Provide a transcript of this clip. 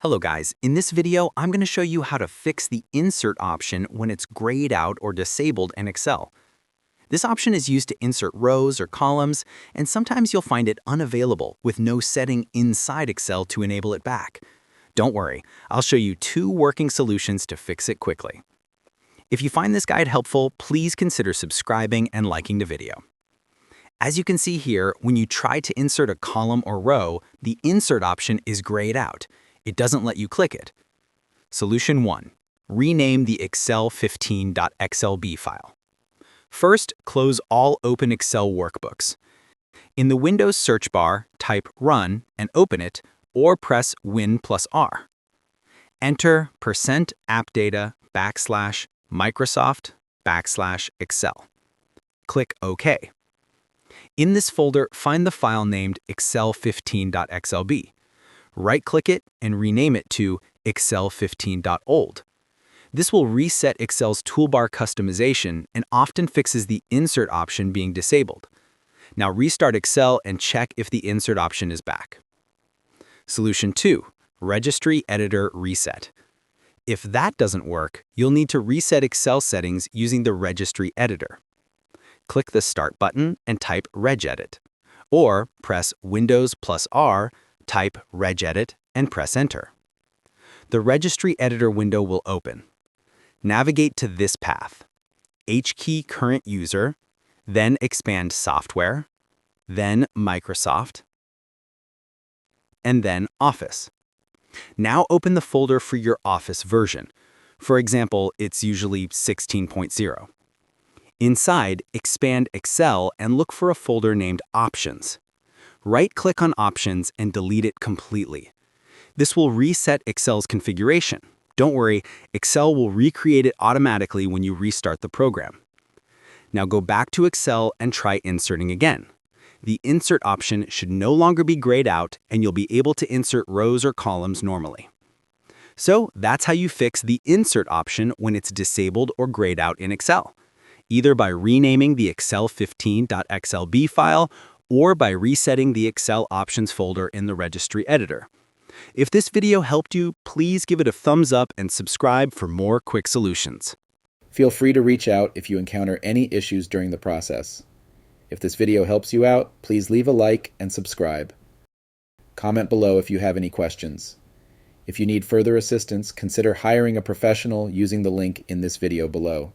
Hello guys, in this video I'm going to show you how to fix the insert option when it's grayed out or disabled in Excel. This option is used to insert rows or columns, and sometimes you'll find it unavailable with no setting inside Excel to enable it back. Don't worry, I'll show you two working solutions to fix it quickly. If you find this guide helpful, please consider subscribing and liking the video. As you can see here, when you try to insert a column or row, the insert option is grayed out. It doesn't let you click it. Solution 1. Rename the excel15.xlb file. First, close all open Excel workbooks. In the Windows search bar, type Run and open it, or press Win+R. Enter %appdata\Microsoft\Excel. Click OK. In this folder, find the file named excel15.xlb. Right-click it and rename it to excel15.old. This will reset Excel's toolbar customization and often fixes the insert option being disabled. Now restart Excel and check if the insert option is back. Solution 2. Registry Editor Reset. If that doesn't work, you'll need to reset Excel settings using the Registry Editor. Click the Start button and type regedit, or press Windows+R, type regedit, and press Enter. The Registry Editor window will open. Navigate to this path: HKey Current User, then expand Software, then Microsoft, and then Office. Now open the folder for your Office version. For example, it's usually 16.0. Inside, expand Excel and look for a folder named Options. Right-click on Options and delete it completely. This will reset Excel's configuration. Don't worry, Excel will recreate it automatically when you restart the program. Now go back to Excel and try inserting again. The Insert option should no longer be grayed out, and you'll be able to insert rows or columns normally. So that's how you fix the Insert option when it's disabled or grayed out in Excel, either by renaming the excel15.xlb file or by resetting the Excel options folder in the Registry Editor. If this video helped you, please give it a thumbs up and subscribe for more quick solutions. Feel free to reach out if you encounter any issues during the process. If this video helps you out, please leave a like and subscribe. Comment below if you have any questions. If you need further assistance, consider hiring a professional using the link in this video below.